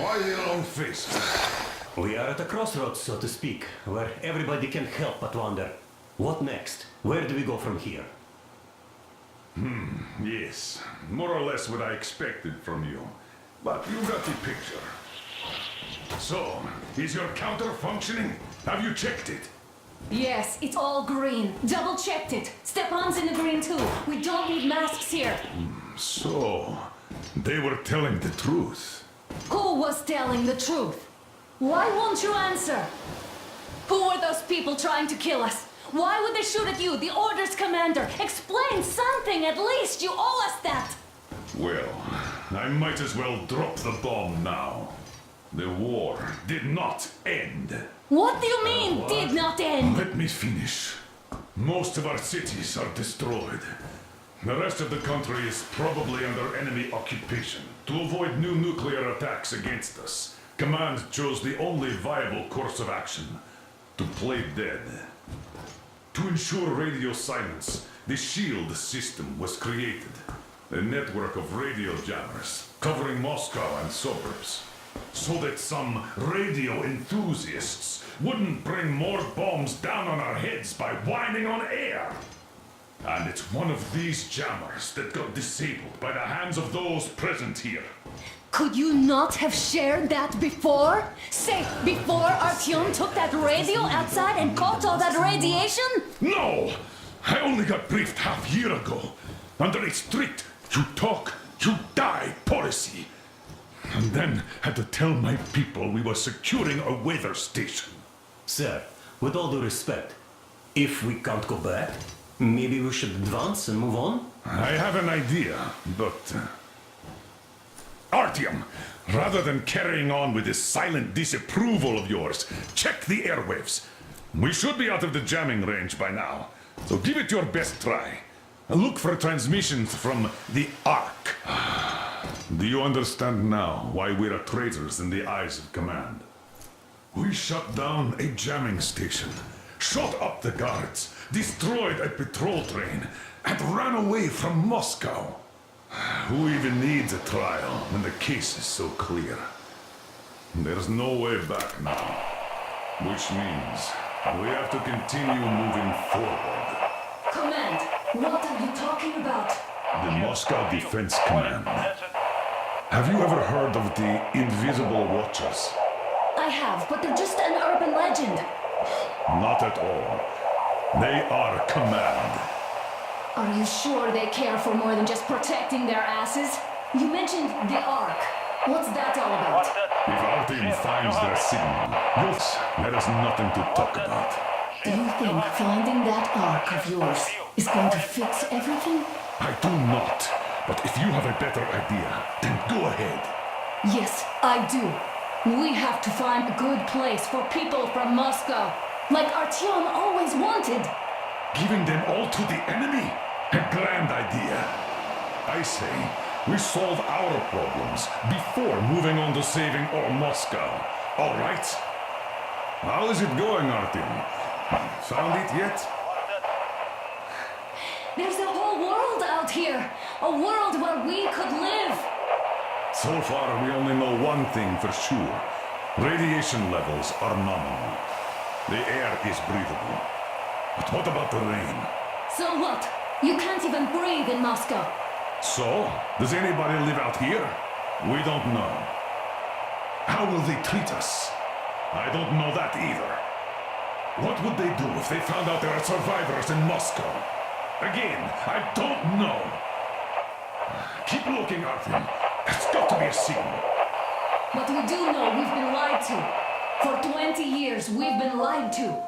Why the long face? We are at a crossroads, so to speak, where everybody can't help but wonder, what next? Where do we go from here? Yes, more or less what I expected from you. But you got the picture. So, is your counter functioning? Have you checked it? Yes, it's all green. Double checked it. Stepan's in the green too. We don't need masks here. So, they were telling the truth. Who was telling the truth? Why won't you answer? Who were those people trying to kill us? Why would they shoot at you, the Order's commander? Explain something at least. You owe us that. Well, I might as well drop the bomb now. The war did not end. What do you mean, did not end? Let me finish. Most of our cities are destroyed. The rest of the country is probably under enemy occupation. To avoid new nuclear attacks against us, Command chose the only viable course of action: to play dead. To ensure radio silence, the SHIELD system was created. A network of radio jammers covering Moscow and suburbs. So that some radio enthusiasts wouldn't bring more bombs down on our heads by whining on air. And it's one of these jammers that got disabled by the hands of those present here. Could you not have shared that before? Say, before Artyom took that radio outside and caught all that radiation? No! I only got briefed half year ago. Under a strict you talk, you die policy. And then had to tell my people we were securing a weather station. Sir, with all due respect, if we can't go back, maybe we should advance and move on? I have an idea, but... Artyom, rather than carrying on with this silent disapproval of yours, check the airwaves. We should be out of the jamming range by now, so give it your best try. Look for transmissions from the Ark. Do you understand now why we're traitors in the eyes of Command? We shut down a jamming station, shot up the guards, destroyed a patrol train, and ran away from Moscow. Who even needs a trial when the case is so clear? There's no way back now, which means we have to continue moving forward. Command, what are you talking about? The Moscow Defense Command. Have you ever heard of the Invisible Watchers? I have, but they're just an urban legend. Not at all. They are Command. Are you sure they care for more than just protecting their asses? You mentioned the Ark. What's that all about? If our team finds their signal, there is nothing to talk about. Do you think finding that Ark of yours is going to fix everything? I do not. But if you have a better idea, then go ahead. Yes, I do. We have to find a good place for people from Moscow, like Artyom always wanted. Giving them all to the enemy? A grand idea. I say, we solve our problems before moving on to saving all Moscow. All right? How is it going, Artyom? Found it yet? There's a whole world out here. A world where we could live. So far, we only know one thing for sure. Radiation levels are nominal. The air is breathable. But what about the rain? So what? You can't even breathe in Moscow. So? Does anybody live out here? We don't know. How will they treat us? I don't know that either. What would they do if they found out there are survivors in Moscow? Again, I don't know. Keep looking, Artyom. There's got to be a signal. But we do know we've been lied to. For 20 years, we've been lied to.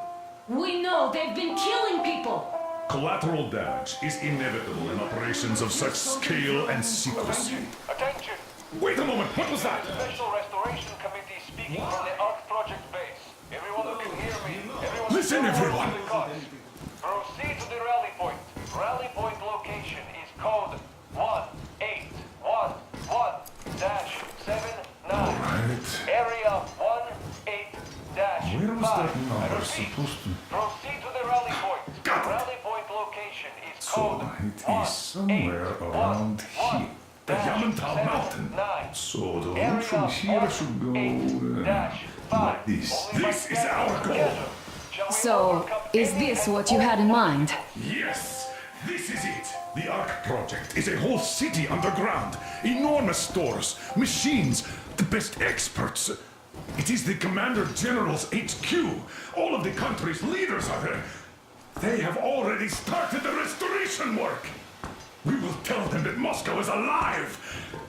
We know they've been killing people. Collateral damage is inevitable in operations of such scale and secrecy. Attention! Wait a moment, what was that? Special Restoration Committee speaking from the Ark Project base. Everyone who can hear me, Listen, everyone. Proceed to the rally point. Rally point location is code 1811-79. Right. Area 18-5. Where was that number I repeat, supposed to... proceed to the rally point. Got it. Rally point location is So code it is somewhere around here. The Yamantau Mountain. 9. So the route Area from here should go like this. This is our goal. So, is this what you had in mind? Yes, this is it. The Ark Project is a whole city underground. Enormous stores, machines, the best experts. It is the Commander General's HQ. All of the country's leaders are there. They have already started the restoration work. We will tell them that Moscow is alive.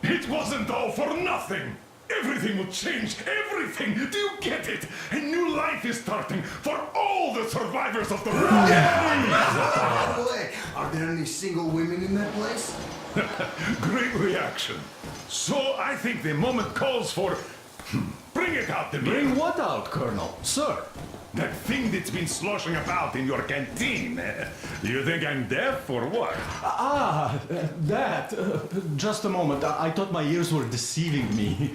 It wasn't all for nothing. Everything will change. Everything. Do you get it? A new life is starting for all the survivors of the war. By the way, are there any single women in that place? Great reaction. So I think the moment calls for... Bring it out to me. Bring what out, Colonel? Sir? That thing that's been sloshing about in your canteen. You think I'm deaf or what? That. Just a moment. I thought my ears were deceiving me.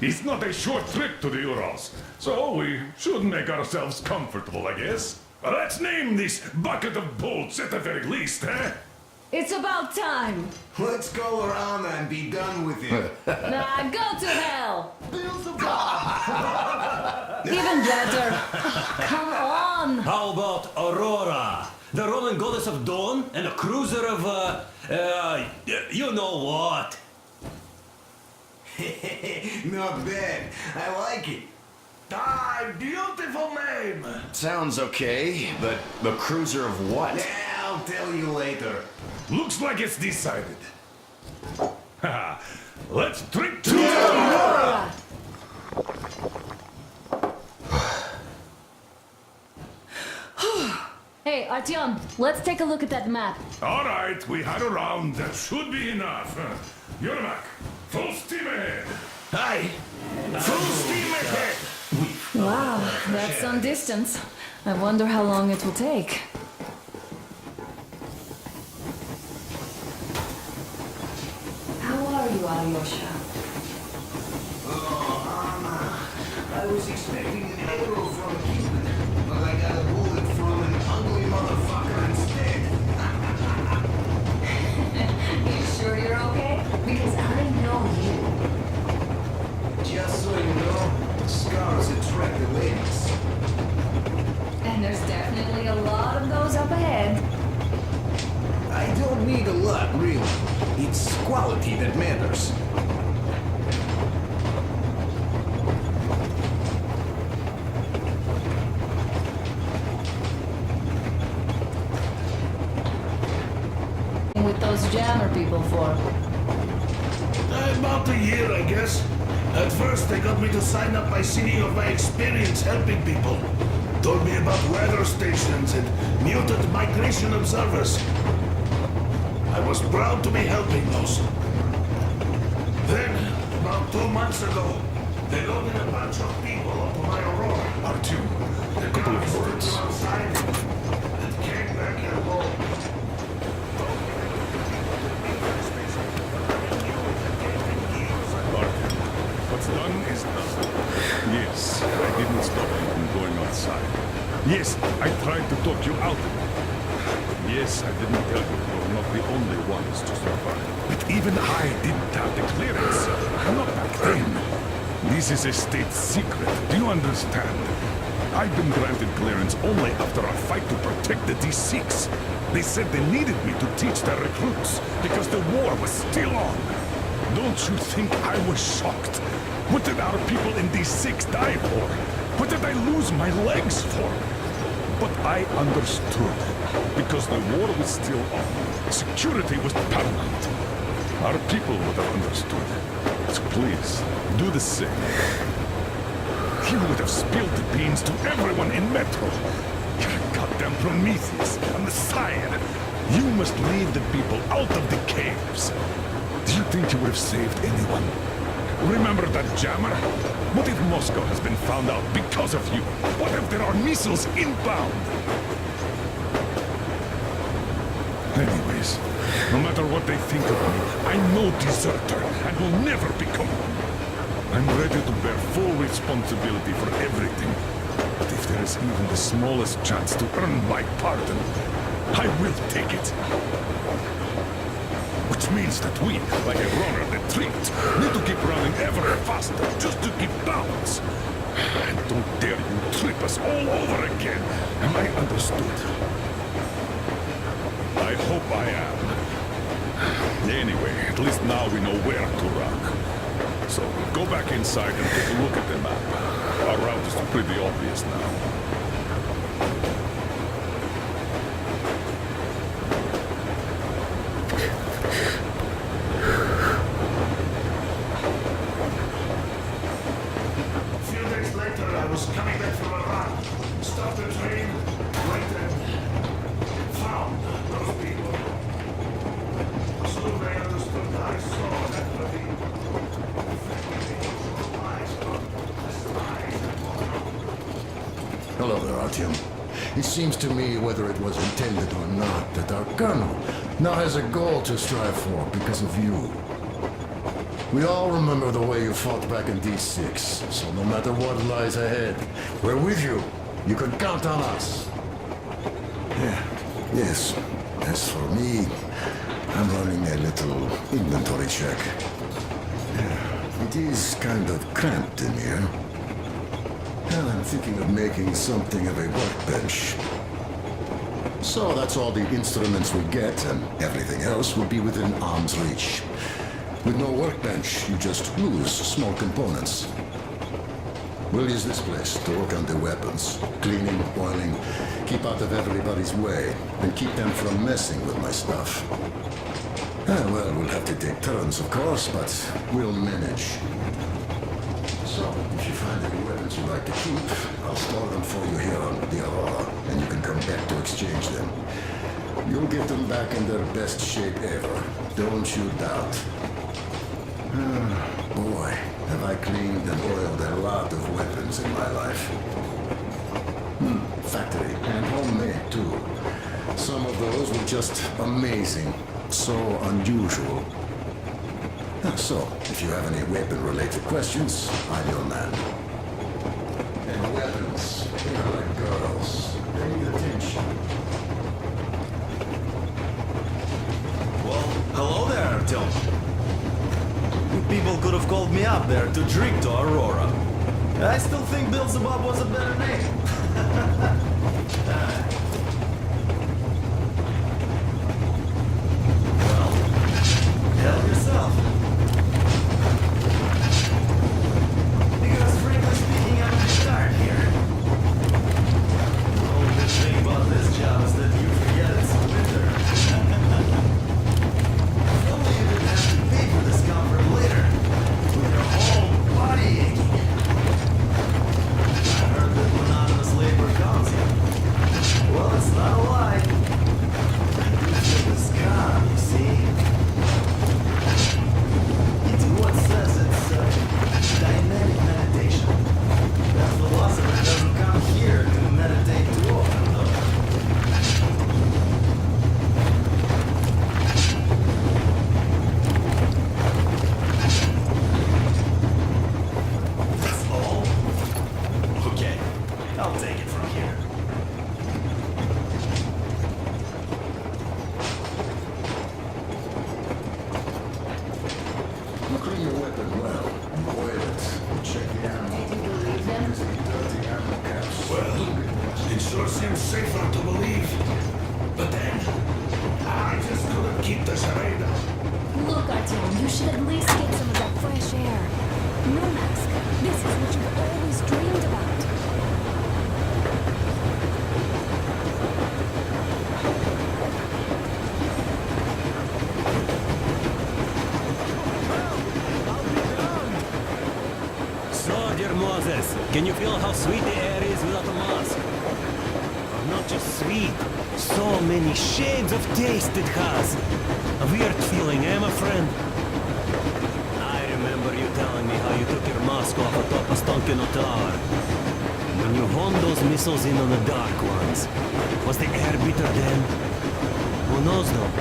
It's not a short trip to the Urals, so we should make ourselves comfortable, I guess. Let's name this bucket of bolts at the very least, eh? It's about time! Let's go around and be done with it. Nah, go to hell! Even better! Come on! How about Aurora? The Roman goddess of dawn and a cruiser of, you know what? Not bad. I like it. Ah, beautiful name! Sounds okay, but a cruiser of what? Yeah, I'll tell you later. Looks like it's decided. Let's drink to Aurora! Hey, Artyom, let's take a look at that map. All right, we had a round. That should be enough. Yermak, full steam ahead. Aye! Full steam ahead! Wow, that's some distance. I wonder how long it will take. How are you, Alyosha? Oh, Anna. I was expecting an arrow from a Cuban, but I got a bullet from an ugly motherfucker instead. You sure you're okay? Because I know you. Just so you know, scars attract the ladies. And there's definitely a lot of those up ahead. I don't need a lot, really. It's quality that matters. With those jammer people for. About a year, I guess. At first, they got me to sign up by singing of my experience helping people. Told me about weather stations and mutant migration observers. I was proud to be helping those. Then, about 2 months ago, they loaded a bunch of people onto my Aurora. Artyom, a couple of words. Outside and came back here home. What's done is done. Yes, I didn't stop you from going outside. Yes, I tried to talk you out of it. Yes, I didn't tell you you're not the only ones to survive. But even I didn't have the clearance. Not back then. This is a state secret. Do you understand? I've been granted clearance only after a fight to protect the D6. They said they needed me to teach their recruits because the war was still on. Don't you think I was shocked? What did our people in D6 die for? What did I lose my legs for? But I understood, because the war was still on. Security was paramount. Our people would have understood. So please, do the same. You would have spilled the beans to everyone in Metro. You're a goddamn Prometheus, a Messiah. You must lead the people out of the caves. Do you think you would have saved anyone? Remember that jammer? What if Moscow has been found out because of you? What if there are missiles inbound? Anyways, no matter what they think of me, I'm no deserter and will never become one. I'm ready to bear full responsibility for everything. But if there is even the smallest chance to earn my pardon, I will take it. Which means that we, like a runner that tripped, need to keep running ever faster just to keep balance. And don't dare you trip us all over again. Am I understood? I hope I am. Anyway, at least now we know where to run. So go back inside and take a look at the map. Our route is pretty obvious now. A few days later, I was coming back from a run. Stopped the train, waited, found those people. Soon they understood I saw that ravine. Hello there, Artyom. It seems to me, whether it was intended or not, that our colonel now has a goal to strive for because of you. We all remember the way you fought back in D6, so no matter what lies ahead, we're with you. You can count on us. Yeah, yes. As for me, I'm running a little inventory check. Yeah, it is kind of cramped in here. And I'm thinking of making something of a workbench. So that's all the instruments we get, and everything else will be within arm's reach. With no workbench, you just lose small components. We'll use this place to work on the weapons. Cleaning, oiling, keep out of everybody's way, and keep them from messing with my stuff. Well, we'll have to take turns, of course, but we'll manage. So, if you find any weapons you'd like to keep, I'll store them for you here on the Aurora, and you can come back to exchange them. You'll get them back in their best shape ever. Don't you doubt. Boy, have I cleaned and oiled a lot of weapons in my life. Factory and homemade too. Some of those were just amazing. So unusual. So, if you have any weapon-related questions, I'm your man. And weapons, they're like girls. They need attention. Well, hello there, Artyom. You people could have called me up there to drink to Aurora. I still think Beelzebub was a better name. Well, help yourself. Because frankly speaking, I'm a bit tired here. The only good thing about this job is that you forget it's winter. If only you didn't have to pay for this comfort later, with your whole body aching. I heard that monotonous labor calms you. Well, it's not a lie. I do feel this calm, you see. It's what says it's dynamic meditation. That philosopher doesn't come here to meditate too often, though. That's all? Okay, I'll take it from here. You clean your weapon well. You oil it. You check the ammo. Did you believe them? Using dirty ammo caps. Well, it sure seems safer to believe. But then, I just couldn't keep the charade up. Look, Artyom, you should at least get some of that fresh air. No mask. This is what you've always dreamed about. So, dear Moses, can you feel how sweet the air is without a mask? Or not just sweet, so many shades of taste it has. A weird feeling, eh, my friend? I remember you telling me how you took your mask off atop a Stonkino tower. When you honed those missiles in on the dark ones, was the air bitter then? Who knows though?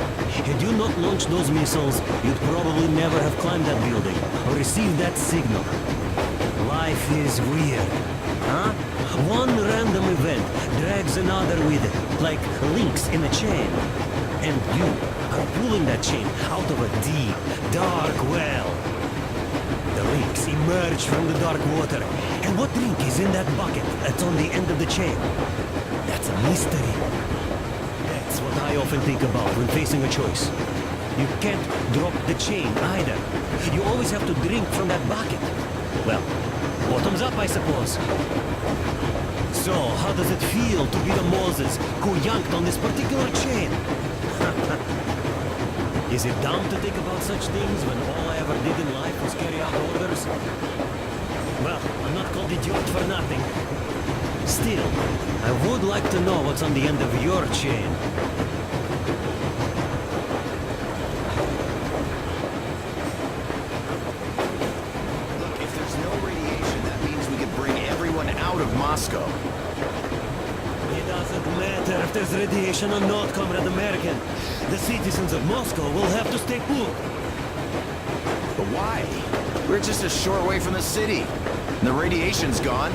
Had you not launched those missiles, you'd probably never have climbed that building or received that signal. Life is weird, huh? One random event drags another with it, like links in a chain. And you are pulling that chain out of a deep, dark well. The links emerge from the dark water. And what link is in that bucket that's on the end of the chain? That's a mystery. That's what I often think about when facing a choice. You can't drop the chain either. You always have to drink from that bucket. Well, bottoms up, I suppose. So, how does it feel to be the Moses who yanked on this particular chain? Is it dumb to think about such things when all I ever did in life was carry out orders? Well, I'm not called idiot for nothing. Still, I would like to know what's on the end of your chain. Look, if there's no radiation, that means we could bring everyone out of Moscow. It doesn't matter if there's radiation or not, Comrade American. The citizens of Moscow will have to stay put. But why? We're just a short way from the city. And the radiation's gone.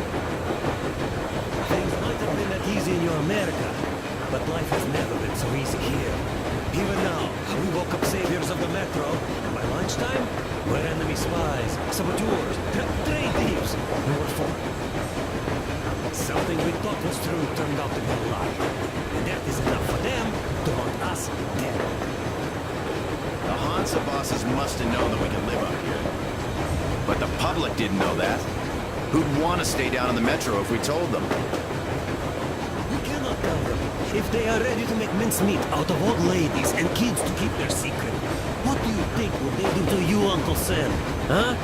Things might have been that easy in your America, but life has never been so easy here. Even now, we woke up saviors of the metro, and by lunchtime, we're enemy spies, saboteurs, train thieves, and we're full. Something we thought was true turned out to be a lie. And that is enough for them to want us dead. The Hansa bosses must have known that we could live up here. But the public didn't know that. Who'd want to stay down in the metro if we told them? We cannot tell them. If they are ready to make mincemeat out of old ladies and kids to keep their secret, what do you think would they do to you, Uncle Sam? Huh?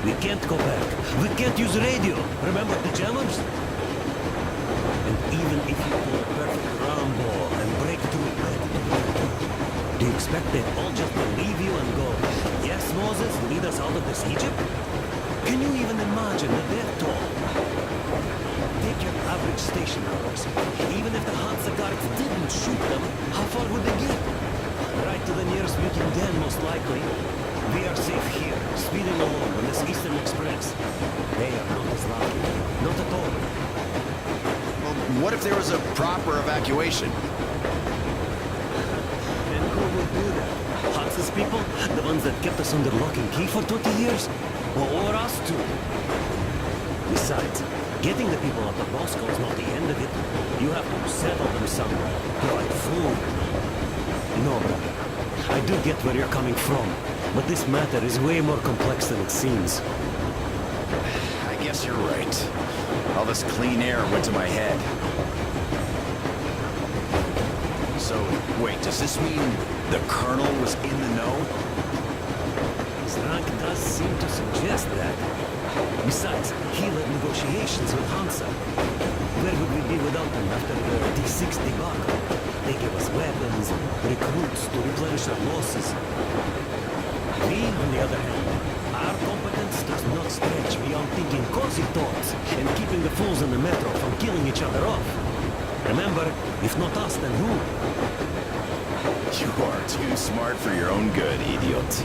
We can't go back. We can't use radio. Remember the jammers? And even if you pull a perfect Rambo and break through do you expect they'd all just believe you and go, yes, Moses, lead us out of this Egypt? Can you even imagine the death toll? Take your average station hours. Even if the Hansa guards didn't shoot them, how far would they get? Right to the nearest weekend den, most likely. We are safe here, speeding along on this Eastern Express. They are not as lucky. Not at all. Well, what if there was a proper evacuation? And who would do that? Hansa's people? The ones that kept us under lock and key for 20 years? Or us too? Besides, getting the people out of Moscow is not the end of it. You have to settle them somewhere, provide food. No, brother. I do get where you're coming from, but this matter is way more complex than it seems. I guess you're right. All this clean air went to my head. So, wait, does this mean the Colonel was in the know? Rank does seem to suggest that. Besides, he led negotiations with Hansa. Where would we be without them after the D6 debacle? They gave us weapons, recruits to replenish our losses. We, on the other hand, our competence does not stretch beyond thinking cozy thoughts and keeping the fools in the metro from killing each other off. Remember, if not us, then who? You are too smart for your own good, idiot.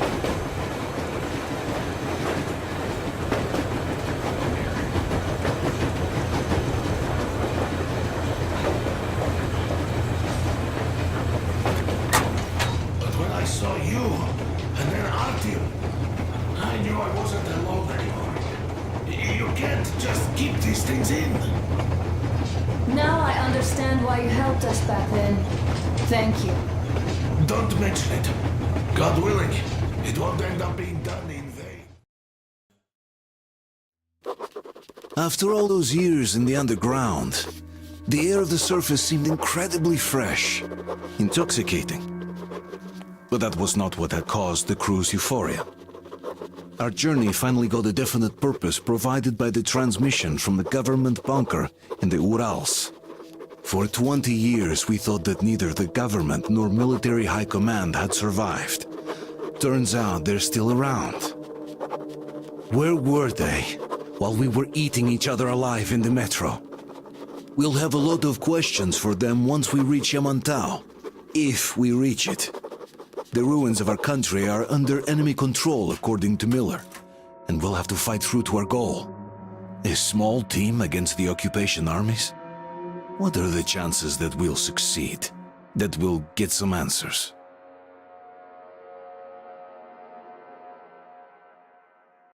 But when I saw you, and then Artyom, I knew I wasn't alone anymore. You can't just keep these things in. Now I understand why you helped us back then. Thank you. Don't mention it. God willing, it won't end up being done in vain. After all those years in the underground, the air of the surface seemed incredibly fresh, intoxicating. But that was not what had caused the crew's euphoria. Our journey finally got a definite purpose provided by the transmission from the government bunker in the Urals. For 20 years we thought that neither the government nor military high command had survived. Turns out they're still around. Where were they while we were eating each other alive in the metro? We'll have a lot of questions for them once we reach Yamantau, if we reach it. The ruins of our country are under enemy control, according to Miller, and we'll have to fight through to our goal. A small team against the occupation armies? What are the chances that we'll succeed? That we'll get some answers?